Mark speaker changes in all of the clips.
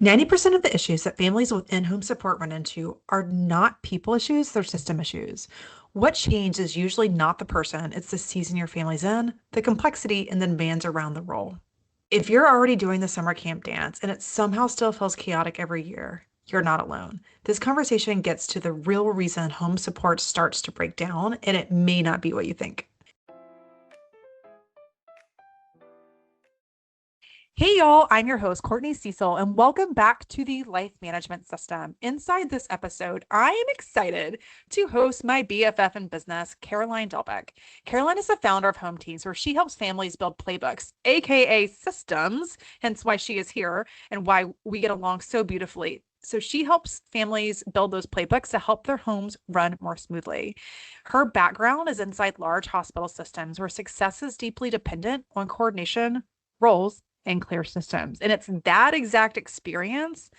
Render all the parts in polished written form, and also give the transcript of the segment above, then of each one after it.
Speaker 1: 90% of the issues that families with in-home support run into are not people issues, they're system issues. What changed is usually not the person, it's the season your family's in, the complexity, and the demands around the role. If you're already doing the summer camp dance and it somehow still feels chaotic every year, you're not alone. This conversation gets to the real reason home support starts to break down, and it may not be what you think. Hey y'all, I'm your host, Courtney Cecil, and welcome back to the Life Management System. Inside this episode, I am excited to host my BFF in business, Caroline Dilbeck. Caroline is the founder of Home Teams, where she helps families build playbooks, aka systems, hence why she is here and why we get along so beautifully. So she helps families build those playbooks to help their homes run more smoothly. Her background is inside large hospital systems where success is deeply dependent on coordination, roles, and clear systems. And it's that exact experience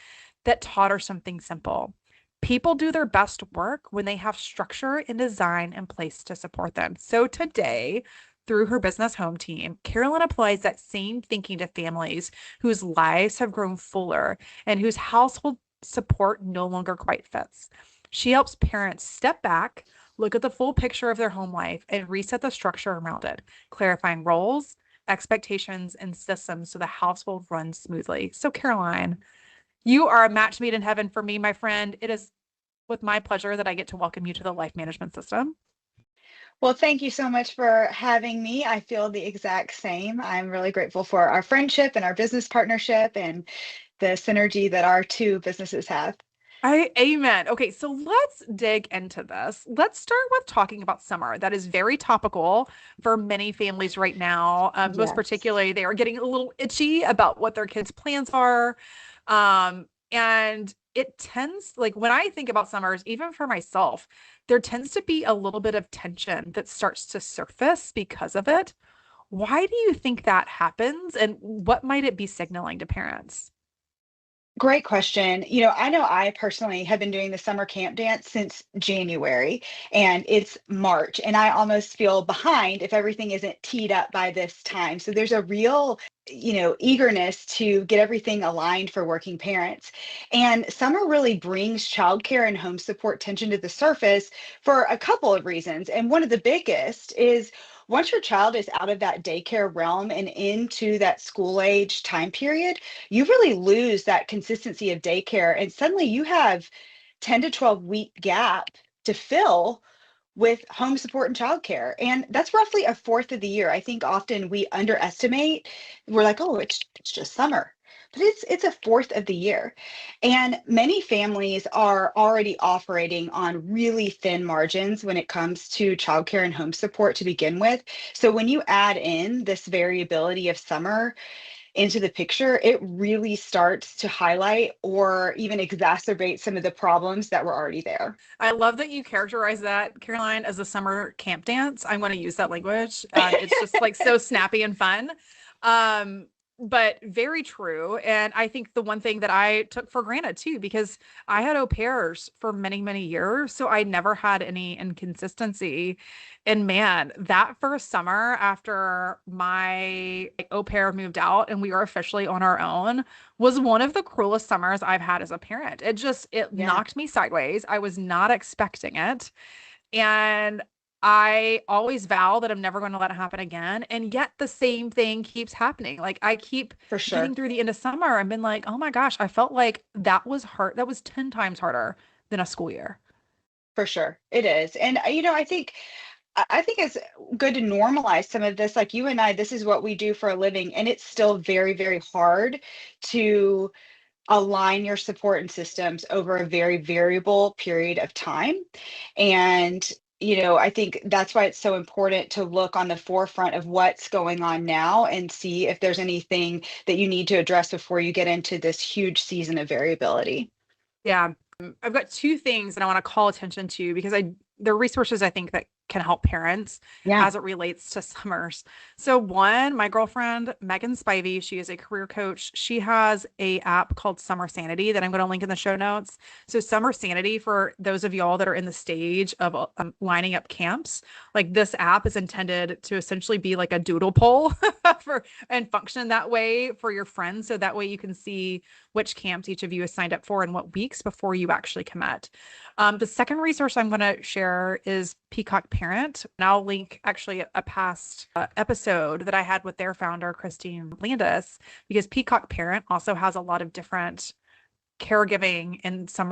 Speaker 1: that taught her something simple. People do their best work when they have structure and design in place to support them. So today, through her business home team, Carolyn applies that same thinking to families whose lives have grown fuller and whose household support no longer quite fits. She helps parents step back, look at the full picture of their home life, and reset the structure around it, clarifying roles, expectations, and systems so the household runs smoothly. So, Caroline, you are a match made in heaven for me, my friend. It is with my pleasure that I get to welcome you to the Life Management System.
Speaker 2: Well, thank you so much for having me. I feel the exact same. I'm really grateful for our friendship and our business partnership and the synergy that our two businesses have.
Speaker 1: Amen. Okay, so let's dig into this. Let's start with talking about summer. That is very topical for many families right now. Most
Speaker 2: Yes.
Speaker 1: particularly, they are getting a little itchy about what their kids' plans are. And it tends, like when I think about summers, even for myself, there tends to be a little bit of tension that starts to surface because of it. Why do you think that happens? And what might it be signaling to parents?
Speaker 2: Great question. I know I personally have been doing the summer camp dance since January and it's March, and I almost feel behind if everything isn't teed up by this time. So there's a real, eagerness to get everything aligned for working parents. And summer really brings childcare and home support tension to the surface for a couple of reasons. And one of the biggest is once your child is out of that daycare realm and into that school age time period, you really lose that consistency of daycare. And suddenly you have 10 to 12-week gap to fill with home support and childcare. And that's roughly a fourth of the year. I think often we underestimate. We're like, oh, it's just summer. But it's a fourth of the year. And many families are already operating on really thin margins when it comes to childcare and home support to begin with. So when you add in this variability of summer, into the picture, it really starts to highlight or even exacerbate some of the problems that were already there.
Speaker 1: I love that you characterize that, Caroline, as a summer camp dance. I'm going to use that language. It's just like so snappy and fun. Um, but very true. And I think the one thing that I took for granted too, because I had au pairs for many, many years. So I never had any inconsistency. And man, that first summer after my au pair moved out and we were officially on our own was one of the cruelest summers I've had as a parent. It
Speaker 2: Yeah,
Speaker 1: knocked me sideways. I was not expecting it. And I always vow that I'm never going to let it happen again. And yet the same thing keeps happening. Like I keep
Speaker 2: for
Speaker 1: getting
Speaker 2: sure.
Speaker 1: through the end of summer and been like, oh my gosh, I felt like that was hard. That was 10 times harder than a school year.
Speaker 2: For sure. It is. And I think it's good to normalize some of this. Like you and I, this is what we do for a living, and it's still very, very hard to align your support and systems over a very variable period of time. And I think that's why it's so important to look on the forefront of what's going on now and see if there's anything that you need to address before you get into this huge season of variability.
Speaker 1: Yeah. I've got two things that I want to call attention to because they're resources I think that can help parents
Speaker 2: Yeah.
Speaker 1: as it relates to summers. So one, my girlfriend, Megan Spivey, she is a career coach. She has a app called Summer Sanity that I'm going to link in the show notes. So Summer Sanity, for those of y'all that are in the stage of lining up camps, like this app is intended to essentially be like a doodle poll for and function that way for your friends. So that way you can see which camps each of you has signed up for and what weeks before you actually commit. The second resource I'm going to share is Peacock Parent. And I'll link actually a past episode that I had with their founder, Christine Landis, because Peacock Parent also has a lot of different caregiving and some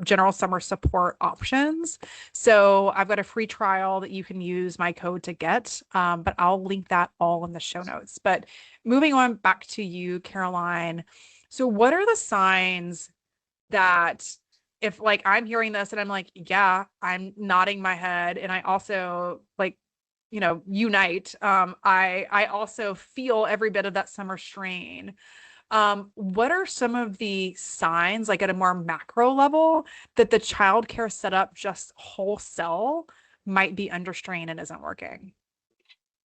Speaker 1: general summer support options. So I've got a free trial that you can use my code to get, but I'll link that all in the show notes. But moving on back to you, Caroline. So what are the signs that if like I'm hearing this and I'm like, yeah, I'm nodding my head and I also like, unite. I also feel every bit of that summer strain. What are some of the signs, like at a more macro level, that the childcare setup just wholesale might be under strain and isn't working?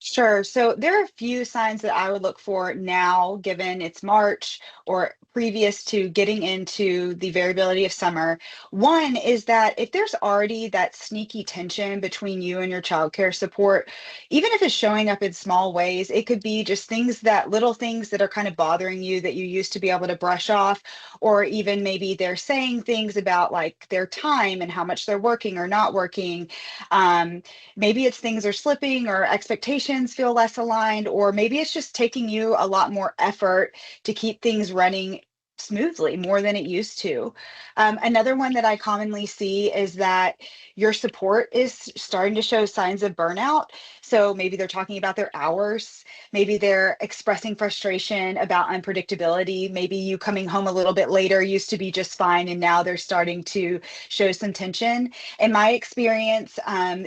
Speaker 2: Sure. So there are a few signs that I would look for now, given it's March or previous to getting into the variability of summer. One is that if there's already that sneaky tension between you and your childcare support, even if it's showing up in small ways, it could be just little things that are kind of bothering you that you used to be able to brush off, or even maybe they're saying things about like their time and how much they're working or not working. Um, Maybe it's things are slipping or expectations feel less aligned, or maybe it's just taking you a lot more effort to keep things running smoothly more than it used to. Another one that I commonly see is that your support is starting to show signs of burnout. So maybe they're talking about their hours, maybe they're expressing frustration about unpredictability. Maybe you coming home a little bit later used to be just fine, and now they're starting to show some tension. In my experience,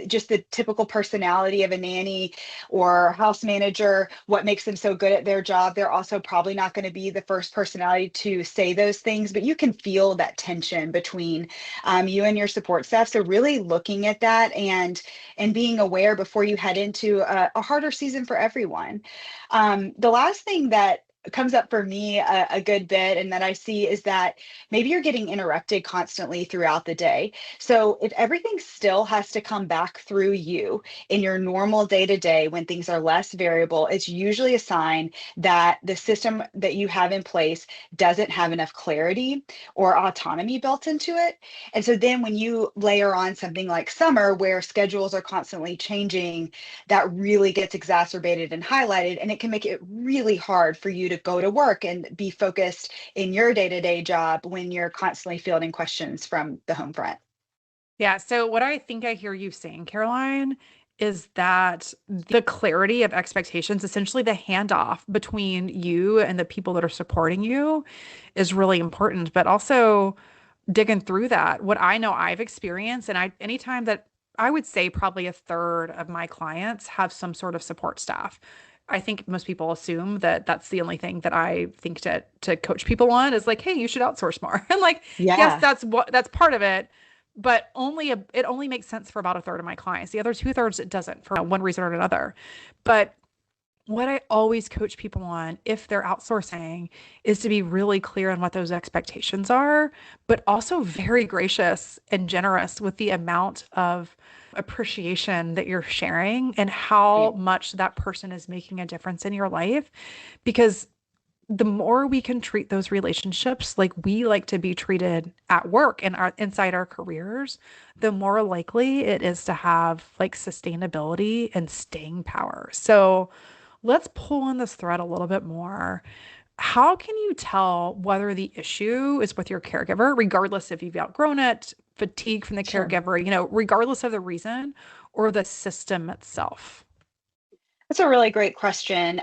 Speaker 2: just the typical personality of a nanny or house manager, what makes them so good at their job, they're also probably not going to be the first personality to say those things, but you can feel that tension between you and your support staff. So really looking at that and being aware before you head into a harder season for everyone. The last thing that comes up for me a good bit and that I see is that maybe you're getting interrupted constantly throughout the day. So if everything still has to come back through you in your normal day to day when things are less variable, it's usually a sign that the system that you have in place doesn't have enough clarity or autonomy built into it. And so then when you layer on something like summer where schedules are constantly changing, that really gets exacerbated and highlighted, and it can make it really hard for you to go to work and be focused in your day-to-day job when you're constantly fielding questions from the home front.
Speaker 1: Yeah. So what I think I hear you saying, Caroline, is that the clarity of expectations, essentially the handoff between you and the people that are supporting you, is really important. But also digging through that, what I know I've experienced, and anytime that I would say probably a third of my clients have some sort of support staff. I think most people assume that that's the only thing that I think to coach people on is like, hey, you should outsource more. And like, yes,
Speaker 2: Yeah.
Speaker 1: that's part of it, but it only makes sense for about a third of my clients. The other two thirds it doesn't for one reason or another. But what I always coach people on if they're outsourcing is to be really clear on what those expectations are, but also very gracious and generous with the amount of appreciation that you're sharing and how much that person is making a difference in your life. Because the more we can treat those relationships like we like to be treated at work and inside our careers, the more likely it is to have like sustainability and staying power. So let's pull on this thread a little bit more. How can you tell whether the issue is with your caregiver, regardless if you've outgrown it, fatigue from the
Speaker 2: Sure.
Speaker 1: caregiver, regardless of the reason, or the system itself?
Speaker 2: That's a really great question.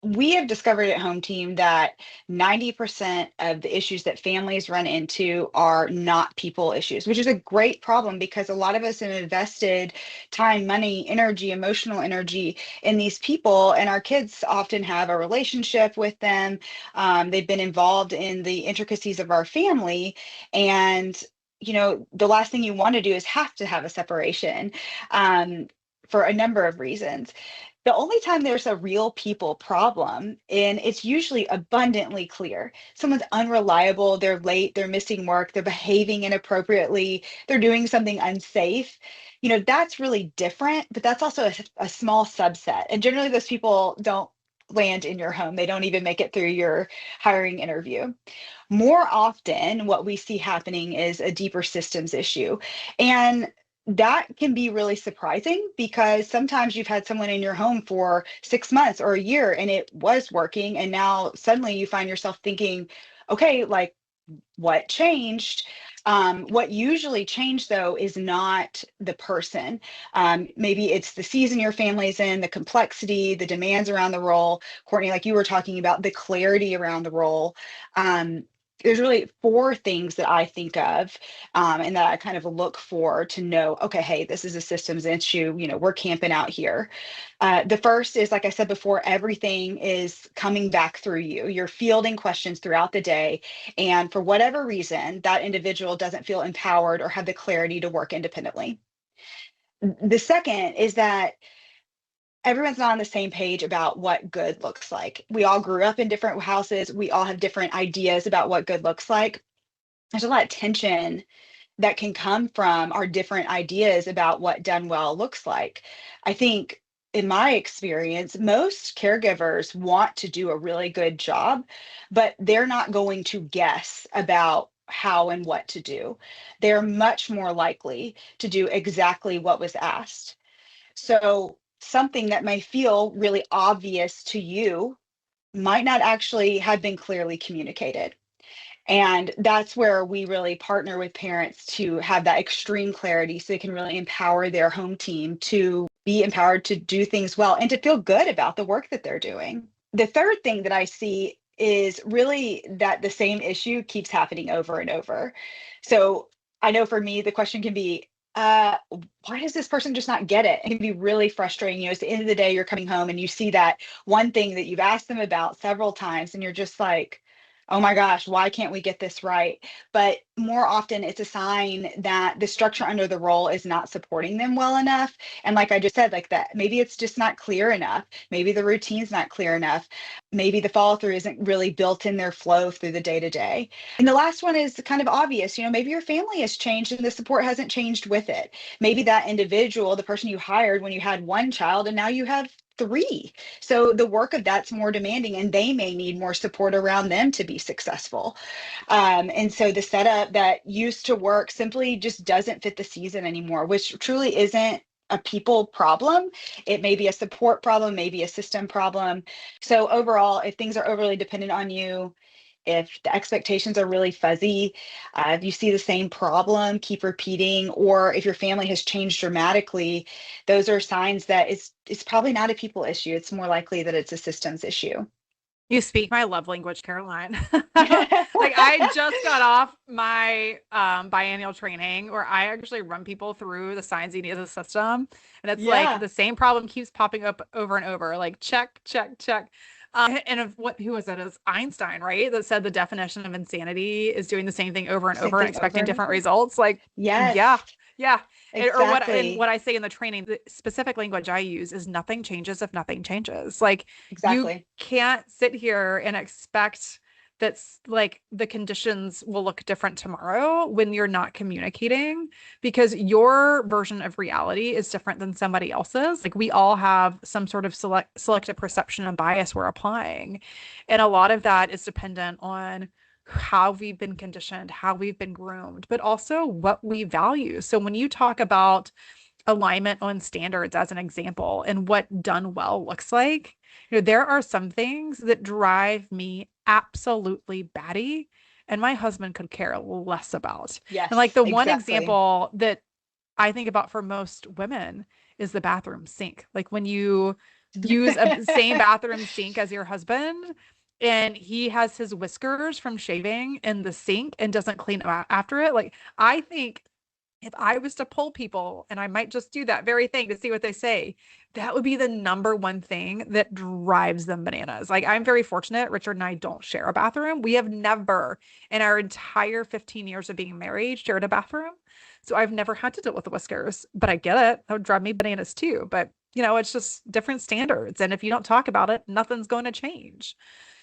Speaker 2: We have discovered at Home Team that 90% of the issues that families run into are not people issues, which is a great problem because a lot of us have invested time, money, energy, emotional energy in these people, and our kids often have a relationship with them. They've been involved in the intricacies of our family, and the last thing you want to do is have to have a separation for a number of reasons. The only time there's a real people problem, and it's usually abundantly clear, someone's unreliable, they're late, they're missing work, they're behaving inappropriately, they're doing something unsafe. That's really different, but that's also a small subset. And generally, those people don't land in your home. They don't even make it through your hiring interview. More often, what we see happening is a deeper systems issue. And that can be really surprising because sometimes you've had someone in your home for 6 months or a year and it was working. And now suddenly you find yourself thinking, okay, like what changed? What usually changed though is not the person. Maybe it's the season your family's in, the complexity, the demands around the role. Courtney, like you were talking about, the clarity around the role. There's really four things that I think of and that I kind of look for to know, okay, hey, this is a systems issue. We're camping out here. The first is, like I said before, everything is coming back through you. You're fielding questions throughout the day. And for whatever reason, that individual doesn't feel empowered or have the clarity to work independently. The second is that everyone's not on the same page about what good looks like. We all grew up in different houses. We all have different ideas about what good looks like. There's a lot of tension that can come from our different ideas about what done well looks like. I think in my experience, most caregivers want to do a really good job, but they're not going to guess about how and what to do. They're much more likely to do exactly what was asked. So something that may feel really obvious to you might not actually have been clearly communicated. And that's where we really partner with parents to have that extreme clarity so they can really empower their home team to be empowered to do things well and to feel good about the work that they're doing. The third thing that I see is really that the same issue keeps happening over and over. So I know for me, the question can be, why does this person just not get it? It can be really frustrating. At the end of the day, you're coming home and you see that one thing that you've asked them about several times, and you're just like, oh my gosh, why can't we get this right? But more often it's a sign that the structure under the role is not supporting them well enough. And like I just said, like that, maybe it's just not clear enough. Maybe the routine's not clear enough. Maybe the follow through isn't really built in their flow through the day to day. And the last one is kind of obvious. Maybe your family has changed and the support hasn't changed with it. Maybe that individual, the person you hired when you had one child, and now you have three. So the work of that's more demanding and they may need more support around them to be successful. And so the setup that used to work simply just doesn't fit the season anymore, which truly isn't a people problem. It may be a support problem, maybe a system problem. So overall, if things are overly dependent on you, if the expectations are really fuzzy, if you see the same problem keep repeating, or if your family has changed dramatically, those are signs that it's probably not a people issue. It's more likely that it's a systems issue.
Speaker 1: You speak my love language, Caroline. Like I just got off my biannual training where I actually run people through the signs you need as a system. And it's like
Speaker 2: Yeah,
Speaker 1: the same problem keeps popping up over and over. Like check, check, check. And of who was that? It was Einstein, right? That said the definition of insanity is doing the same thing over and
Speaker 2: same
Speaker 1: over and
Speaker 2: thing over
Speaker 1: expecting
Speaker 2: and
Speaker 1: different
Speaker 2: over.
Speaker 1: results. Like, yeah,
Speaker 2: Yes,
Speaker 1: yeah. Or what and
Speaker 2: exactly.
Speaker 1: what I say in the training, the specific language I use is nothing changes if nothing changes. Like you
Speaker 2: Exactly.
Speaker 1: can't sit here and expect that's like the conditions will look different tomorrow when you're not communicating because your version of reality is different than somebody else's. Like we all have some sort of selective perception and bias we're applying. And a lot of that is dependent on how we've been conditioned, how we've been groomed, but also what we value. So when you talk about alignment on standards as an example and what done well looks like, there are some things that drive me absolutely batty and my husband could care less about. And like
Speaker 2: Yes,
Speaker 1: the one
Speaker 2: exactly.
Speaker 1: example that I think about for most women is the bathroom sink. Like when you use a same bathroom sink as your husband and he has his whiskers from shaving in the sink and doesn't clean up after it. Like I think if I was to poll people, and I might just do that very thing to see what they say, that would be the number one thing that drives them bananas. Like, I'm very fortunate. Richard and I don't share a bathroom. We have never, in our entire 15 years of being married, shared a bathroom. So I've never had to deal with the whiskers, but I get it. That would drive me bananas too. But, it's just different standards. And if you don't talk about it, nothing's going to change.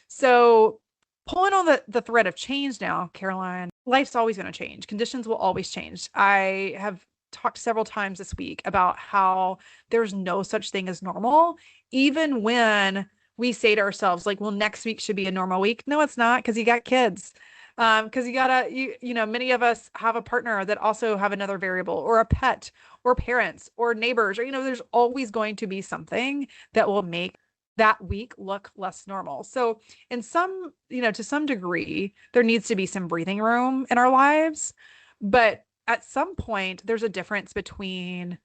Speaker 1: So pulling on the thread of change now, Caroline, life's always going to change. Conditions will always change. I have talked several times this week about how there's no such thing as normal, even when we say to ourselves, like, well, next week should be a normal week. No, it's not, because you got kids. Because many of us have a partner that also have another variable, or a pet, or parents, or neighbors, or, there's always going to be something that will make that week look less normal. So to some degree, there needs to be some breathing room in our lives. But at some point, there's a difference between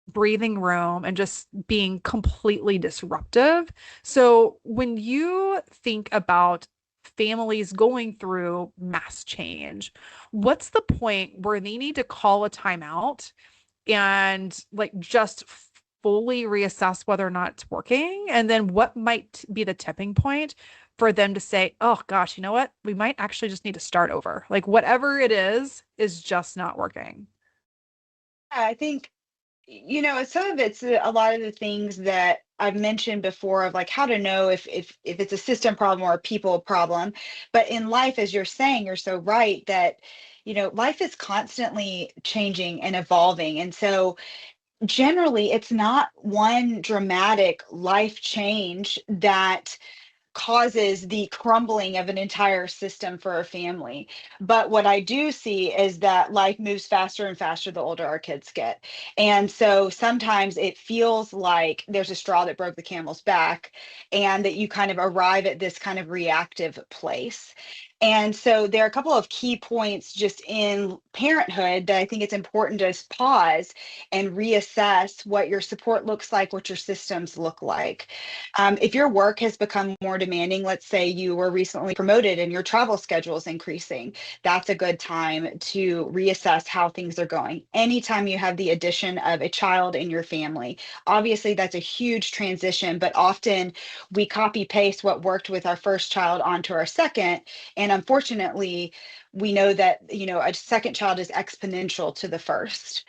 Speaker 1: breathing room and just being completely disruptive. So when you think about families going through mass change, what's the point where they need to call a timeout and like just fully reassess whether or not it's working? And then what might be the tipping point for them to say, oh gosh, you know what? We might actually just need to start over. Like whatever it is just not working.
Speaker 2: I think, some of it's a lot of the things that I've mentioned before of like how to know if it's a system problem or a people problem. But in life, as you're saying, you're so right that, life is constantly changing and evolving. And so generally, it's not one dramatic life change that causes the crumbling of an entire system for a family. But what I do see is that life moves faster and faster the older our kids get. And so sometimes it feels like there's a straw that broke the camel's back, and that you kind of arrive at this kind of reactive place. And so there are a couple of key points just in parenthood that I think it's important to just pause and reassess what your support looks like, what your systems look like. If your work has become more demanding, let's say you were recently promoted and your travel schedule is increasing, that's a good time to reassess how things are going. Anytime you have the addition of a child in your family, obviously that's a huge transition, but often we copy paste what worked with our first child onto our second. And unfortunately, we know that, a second child is exponential to the first.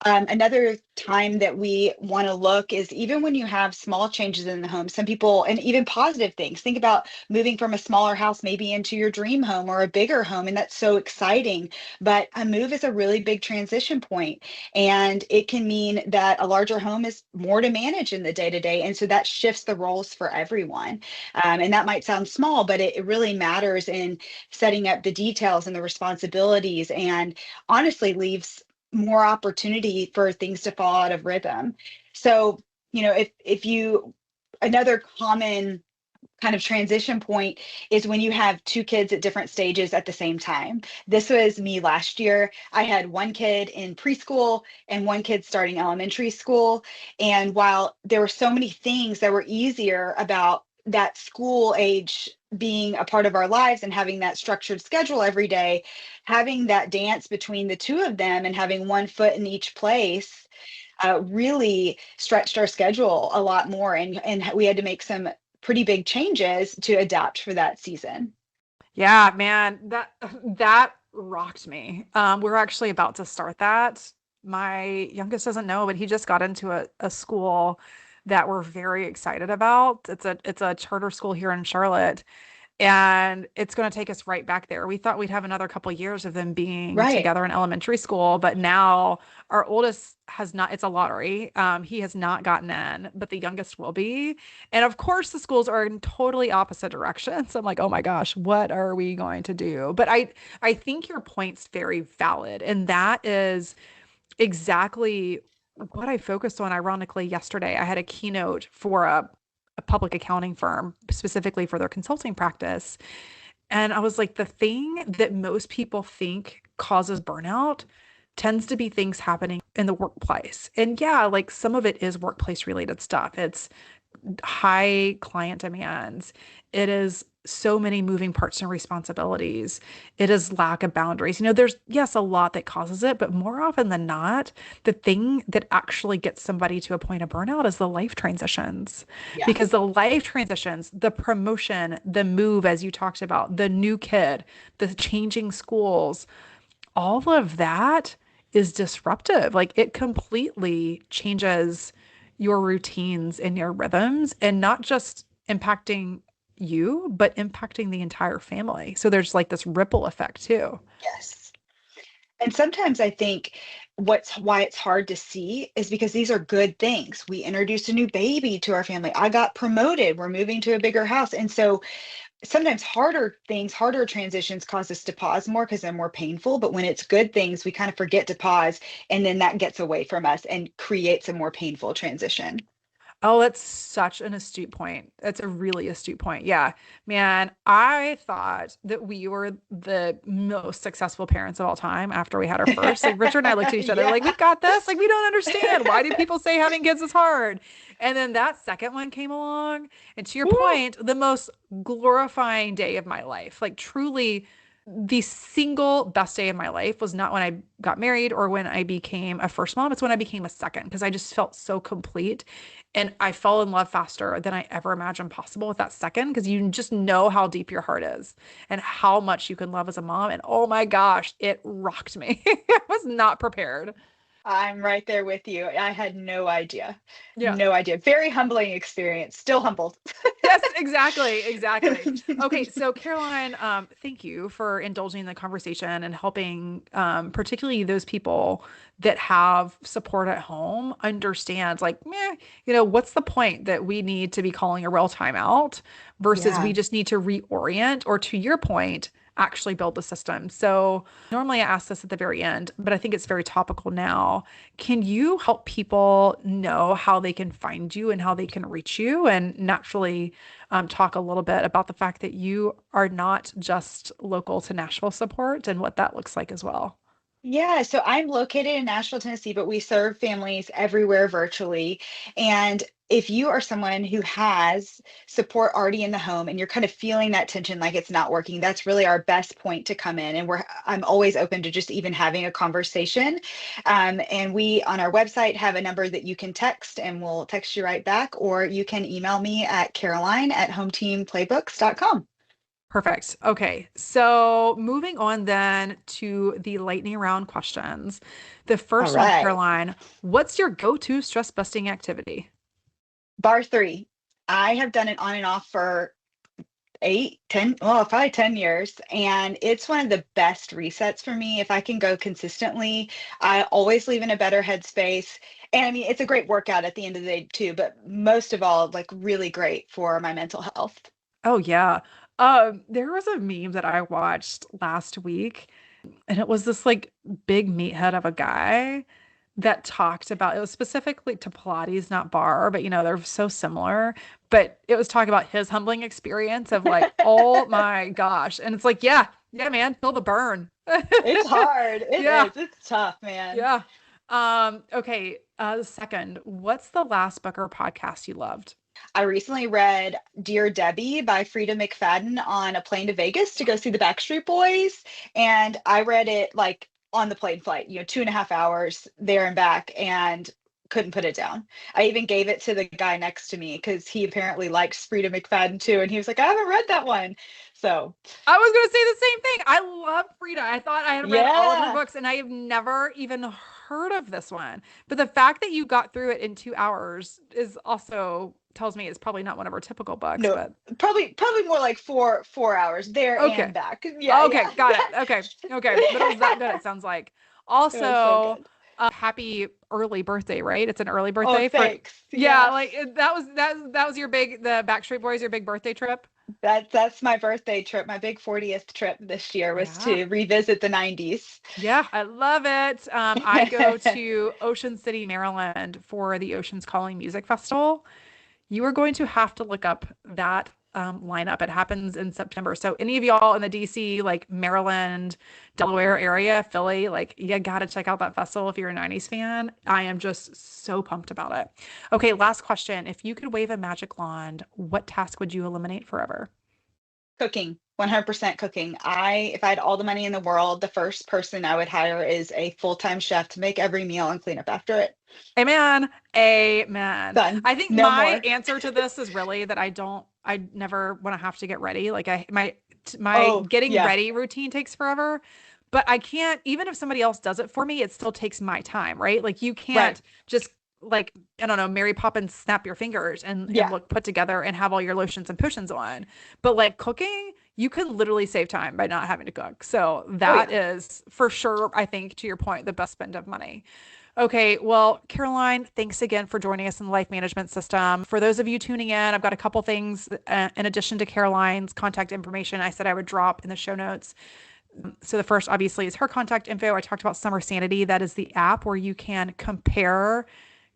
Speaker 2: Another time that we want to look is even when you have small changes in the home, some people, and even positive things, think about moving from a smaller house maybe into your dream home or a bigger home, and that's so exciting. But a move is a really big transition point, and it can mean that a larger home is more to manage in the day to day. And so that shifts the roles for everyone. And that might sound small, but it really matters in setting up the details and the responsibilities, and honestly leaves more opportunity for things to fall out of rhythm. So, if you, another common kind of transition point is when you have two kids at different stages at the same time. This was me last year. I had one kid in preschool and one kid starting elementary school. And while there were so many things that were easier about that school age being a part of our lives and having that structured schedule every day, having that dance between the two of them and having one foot in each place really stretched our schedule a lot more. And we had to make some pretty big changes to adapt for that season.
Speaker 1: Yeah, man, that rocked me. We're actually about to start that. My youngest doesn't know, but he just got into a school that we're very excited about. It's a charter school here in Charlotte, and it's going to take us right back there. We thought we'd have another couple years of them being
Speaker 2: Right.
Speaker 1: together in elementary school, but now our oldest has not, it's a lottery. He has not gotten in, but the youngest will be. And of course, the schools are in totally opposite directions. I'm like, oh my gosh, what are we going to do? But I think your point's very valid. And that is exactly what I focused on. Ironically, yesterday, I had a keynote for a public accounting firm, specifically for their consulting practice. And I was like, the thing that most people think causes burnout tends to be things happening in the workplace. And yeah, like some of it is workplace related stuff. It's high client demands. It is so many moving parts and responsibilities. It is lack of boundaries. There's, yes, a lot that causes it, but more often than not, the thing that actually gets somebody to a point of burnout is the life transitions. Because
Speaker 2: Yes.
Speaker 1: the life transitions, the promotion, the move, as you talked about, the new kid, the changing schools, all of that is disruptive. Like it completely changes your routines and your rhythms, and not just impacting you, but impacting the entire family. So there's like this ripple effect too.
Speaker 2: Yes. And sometimes I think why it's hard to see is because these are good things. We introduced a new baby to our family. I got promoted. We're moving to a bigger house. And so sometimes harder things, harder transitions cause us to pause more because they're more painful. But when it's good things, we kind of forget to pause, and then that gets away from us and creates a more painful transition.
Speaker 1: Oh, that's such an astute point. That's a really astute point. Yeah, man, I thought that we were the most successful parents of all time after we had our first. Like Richard and I looked at each other
Speaker 2: Yeah.
Speaker 1: like, we've got this. Like, we don't understand. Why do people say having kids is hard? And then that second one came along. And to your
Speaker 2: Woo.
Speaker 1: point, the most glorifying day of my life, like truly the single best day of my life was not when I got married or when I became a first mom. It's when I became a second because I just felt so complete. And I fell in love faster than I ever imagined possible with that second because you just know how deep your heart is and how much you can love as a mom. And oh my gosh, it rocked me. I was not prepared.
Speaker 2: I'm right there with you. I had no idea.
Speaker 1: Yeah.
Speaker 2: No idea. Very humbling experience. Still humbled.
Speaker 1: Yes, exactly, exactly. Okay, so Caroline, thank you for indulging the conversation and helping, particularly those people that have support at home understand, like, meh, what's the point that we need to be calling a real timeout versus we
Speaker 2: Yeah.
Speaker 1: just need to reorient, or to your point, actually build the system. So normally I ask this at the very end, but I think it's very topical now. Can you help people know how they can find you and how they can reach you, and naturally talk a little bit about the fact that you are not just local to Nashville support and what that looks like as well?
Speaker 2: Yeah, so I'm located in Nashville, Tennessee, but we serve families everywhere virtually. And if you are someone who has support already in the home and you're kind of feeling that tension like it's not working, that's really our best point to come in. And I'm always open to just even having a conversation. And we on our website have a number that you can text and we'll text you right back, or you can email me at Caroline@hometeamplaybooks.com.
Speaker 1: Perfect. Okay. So moving on then to the lightning round questions. The
Speaker 2: All
Speaker 1: first one,
Speaker 2: right.
Speaker 1: Caroline, what's your go-to stress busting activity?
Speaker 2: Bar three. I have done it on and off for 8, 10, well, probably 10 years. And it's one of the best resets for me. If I can go consistently, I always leave in a better headspace. And I mean, it's a great workout at the end of the day too, but most of all, like really great for my mental health.
Speaker 1: Oh yeah. There was a meme that I watched last week, and it was this like big meathead of a guy that talked about, it was specifically to Pilates, not bar, but they're so similar. But it was talking about his humbling experience of like, oh my gosh. And it's like, yeah, yeah, man, feel the burn.
Speaker 2: It's hard. It
Speaker 1: Yeah,
Speaker 2: is. It's tough, man.
Speaker 1: yeah. Okay. The second, what's the last book or podcast you loved?
Speaker 2: I recently read Dear Debbie by Frida McFadden on a plane to Vegas to go see the Backstreet Boys. And I read it like on the plane flight, 2.5 hours there and back, and couldn't put it down. I even gave it to the guy next to me because he apparently likes Frida McFadden too. And he was like, I haven't read that one. So,
Speaker 1: I was going to say the same thing. I love Frida. I thought I had read all of her
Speaker 2: yeah.
Speaker 1: books and I have never even heard of this one. But the fact that you got through it in 2 hours is also tells me it's probably not one of her typical books,
Speaker 2: No,
Speaker 1: but
Speaker 2: probably more like 4 hours there and
Speaker 1: okay.
Speaker 2: back. Yeah,
Speaker 1: Okay,
Speaker 2: yeah.
Speaker 1: got it. Okay. Okay. But it was that good, it sounds like.
Speaker 2: It was so
Speaker 1: Also,
Speaker 2: good.
Speaker 1: happy early birthday, right? It's an early
Speaker 2: Oh,
Speaker 1: birthday for,
Speaker 2: thanks.
Speaker 1: yeah,
Speaker 2: Yes.
Speaker 1: like that was your the Backstreet Boys, your big birthday trip.
Speaker 2: That's my birthday trip. My big 40th trip this year was
Speaker 1: Yeah.
Speaker 2: to revisit the 90s.
Speaker 1: Yeah, I love it. I go to Ocean City, Maryland for the Oceans Calling Music Festival. You are going to have to look up that lineup. It happens in September. So any of y'all in the DC, like Maryland, Delaware area, Philly, like you got to check out that festival if you're a 90s fan. I am just so pumped about it. Okay, last question. If you could wave a magic wand, what task would you eliminate forever?
Speaker 2: Cooking, 100% cooking. If I had all the money in the world, the first person I would hire is a full-time chef to make every meal and clean up after it.
Speaker 1: Amen. Amen.
Speaker 2: Done.
Speaker 1: I think
Speaker 2: No
Speaker 1: my
Speaker 2: more.
Speaker 1: answer to this is really that I never want to have to get ready. Like my
Speaker 2: Oh,
Speaker 1: getting
Speaker 2: yeah.
Speaker 1: ready routine takes forever, but I can't, even if somebody else does it for me, it still takes my time, right? Like you
Speaker 2: Right.
Speaker 1: can't just like, I don't know, Mary Poppins, snap your fingers and
Speaker 2: Yeah.
Speaker 1: look put together and have all your lotions and potions on. But like cooking, you could literally save time by not having to cook. So
Speaker 2: Oh
Speaker 1: that
Speaker 2: yeah.
Speaker 1: is for sure, I think, to your point, the best spend of money. Okay, well, Caroline, thanks again for joining us in the life management system. For those of you tuning in, I've got a couple things in addition to Caroline's contact information I said I would drop in the show notes. So the first obviously is her contact info. I talked about Summer Sanity. That is the app where you can compare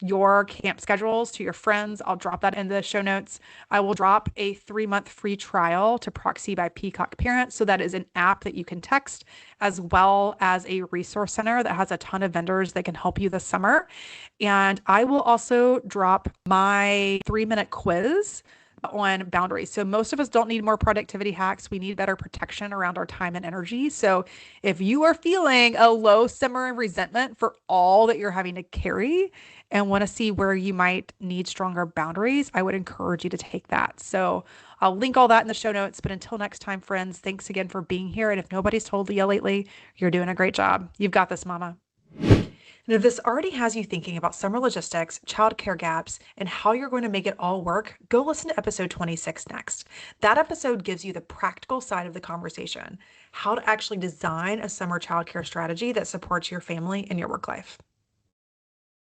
Speaker 1: your camp schedules to your friends. I'll drop that in the show notes. I will drop a 3-month free trial to Proxy by Peacock Parent. So that is an app that you can text, as well as a resource center that has a ton of vendors that can help you this summer. And I will also drop my 3-minute quiz on boundaries. So most of us don't need more productivity hacks. We need better protection around our time and energy. So if you are feeling a low simmer of resentment for all that you're having to carry and want to see where you might need stronger boundaries, I would encourage you to take that. So I'll link all that in the show notes. But until next time, friends, thanks again for being here. And if nobody's told you lately, you're doing a great job. You've got this, mama. And if this already has you thinking about summer logistics, childcare gaps, and how you're going to make it all work, go listen to episode 26 next. That episode gives you the practical side of the conversation, how to actually design a summer childcare strategy that supports your family and your work life.